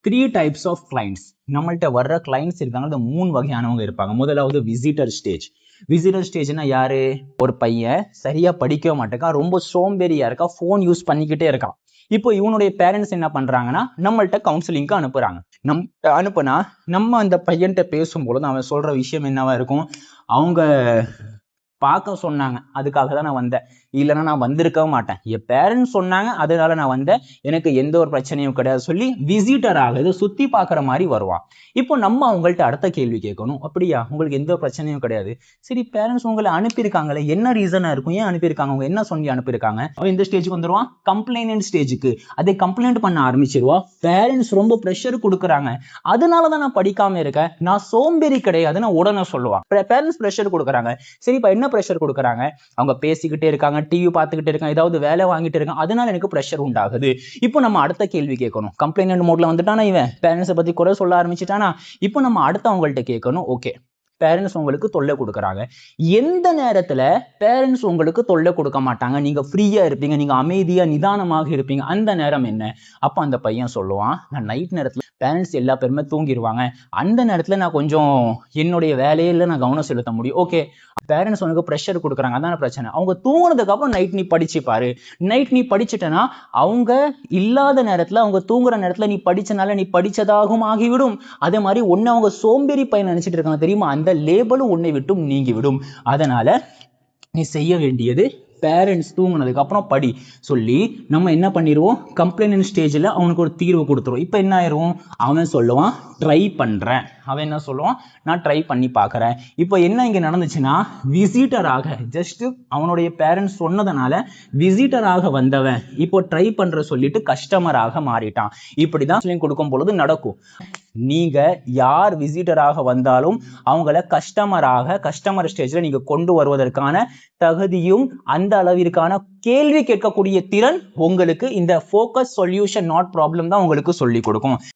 Three types of clients. நம்மள்ட்ட வர்ற clients இருக்காங்க, அந்த 3 வகையானவங்க இருப்பாங்க. முதலாவது விசிட்டர் ஸ்டேஜ். விசிட்டர் ஸ்டேஜ்னா யாரு? ஒரு பையன் சரியா படிக்க மாட்டேக்கா, ரொம்ப சோம்பேறியா இருக்கா, ஃபோன் யூஸ் பண்ணிக்கிட்டே இருக்கான். இப்போ இவனுடைய பேரண்ட்ஸ் என்ன பண்றாங்கன்னா நம்மள்ட்ட கவுன்சிலிங்க்கு அனுப்புறாங்க. அனுப்புனா நம்ம அந்த பையன்கிட்ட பேசும்பொழுது அவன் சொல்ற விஷயம் என்னவா இருக்கும்? அவங்க பார்க்க சொன்னாங்க, அதுக்காக தான் நான் வந்தேன், இல்லைன்னா நான் வந்திருக்க மாட்டேன், என் பேரண்ட்ஸ் சொன்னாங்க அதனால நான் வந்தேன், எனக்கு எந்த ஒரு பிரச்சனையும் கிடையாது சொல்லி விசிட்டராக இதை சுத்தி பார்க்குற மாதிரி வருவான். இப்போ நம்ம அவங்கள்ட்ட அடுத்த கேள்வி கேட்கணும், அப்படியா உங்களுக்கு எந்த பிரச்சனையும் கிடையாது, சரி பேரண்ட்ஸ் உங்களை அனுப்பியிருக்காங்களே, என்ன ரீசனா இருக்கும், ஏன் அனுப்பியிருக்காங்க, அவங்க என்ன சொல்லி அனுப்பியிருக்காங்க? அவன் இந்த ஸ்டேஜுக்கு வந்துருவான், கம்ப்ளைண்ட் ஸ்டேஜுக்கு. அதை கம்ப்ளைண்ட் பண்ண ஆரம்பிச்சிருவா, பேரண்ட்ஸ் ரொம்ப ப்ரெஷர் கொடுக்குறாங்க, அதனாலதான் நான் படிக்காம இருக்கேன், நான் சோம்பேறி கிடையாதுன்னு உடனே சொல்லுவான். பேரண்ட்ஸ் ப்ரெஷர் கொடுக்குறாங்க. சரி, இப்ப என்ன ப்ரெஷர் கொடுக்குறாங்க? அவங்க பேசிக்கிட்டே இருக்காங்க, டிவி பார்த்துக்கிட்டே இருக்காங்க, ஏதாவது வேலை வாங்கிட்டு இருக்காங்க, அதனால எனக்கு ப்ரெஷர் உண்டாகுது. இப்போ நம்ம அடுத்த கேள்வி கேட்கணும். கம்ப்ளைண்ட் மோட்ல வந்துட்டானா இவன், பேரண்ட்ஸை பத்தி குறை சொல்ல ஆரம்பிச்சுட்டானா, இப்போ நம்ம அடுத்து அவங்கள்ட்ட கேட்கணும், ஓகே பேரண்ட்ஸ் உங்களுக்கு தொல்லை கொடுக்குறாங்க, எந்த நேரத்துல பேரண்ட்ஸ் உங்களுக்கு தொல்லை கொடுக்க மாட்டாங்க, நீங்க ஃப்ரீயா இருப்பீங்க, நீங்க அமைதியா நிதானமாக இருப்பீங்க, அந்த நேரம் என்ன? அப்ப அந்த பையன் சொல்லுவான், நான் நைட் நேரத்துல பேரண்ட்ஸ் எல்லா பேருமே தூங்கிடுவாங்க, அந்த நேரத்துல நான் கொஞ்சம் என்னுடைய வேலையில நான் கவனம் செலுத்த முடியும். ஓகே, பேரண்ட்ஸ் உனக்கு ப்ரெஷர் கொடுக்குறாங்க, அதான பிரச்சனை. அவங்க தூங்குனதுக்கு அப்புறம் நைட் நீ படிச்சு பாரு. நைட் நீ படிச்சுட்டனா அவங்க இல்லாத நேரத்துல, அவங்க தூங்குற நேரத்துல நீ படிச்சனால நீ படிச்சதாகவும் ஆகிவிடும், அதே மாதிரி ஒன்னு அவங்க சோம்பேறி பையன் நினைச்சிட்டு இருக்காங்க தெரியுமா, அந்த லேபலும் உன்னை விட்டும் நீங்கிவிடும். அதனால நீ செய்ய வேண்டியது பேரண்ட்ஸ் தூங்குனதுக்கு அப்புறம் படி சொல்லி நம்ம என்ன பண்ணிடுவோம், கம்ப்ளைண்ட் ஸ்டேஜில் அவனுக்கு ஒரு தீர்வு கொடுத்துருவோம். இப்போ என்ன ஆயிரும், அவன் சொல்லுவான் ட்ரை பண்றேன், அவன் என்ன சொல்லுவான், நான் ட்ரை பண்ணி பார்க்குறேன். இப்போ என்ன இங்கே நடந்துச்சுன்னா, விசிட்டராக ஜஸ்ட் அவனுடைய பேரண்ட்ஸ் சொன்னதுனால விசிட்டராக வந்தவன் இப்போ ட்ரை பண்ற சொல்லிட்டு கஸ்டமராக மாறிட்டான். இப்படிதான் சொல்லி கொடுக்கும் பொழுது நடக்கும். நீங்க யார் விசிட்டராக வந்தாலும் அவங்கள கஸ்டமர் ஸ்டேஜ்ல நீங்க கொண்டு வருவதற்கான தகுதியும் அந்த அளவிற்கான கேள்வி கேட்கக்கூடிய திறன் உங்களுக்கு இந்த ஃபோக்கஸ் சொல்யூஷன் நாட் ப்ராப்ளம் தான் உங்களுக்கு சொல்லி கொடுக்கும்.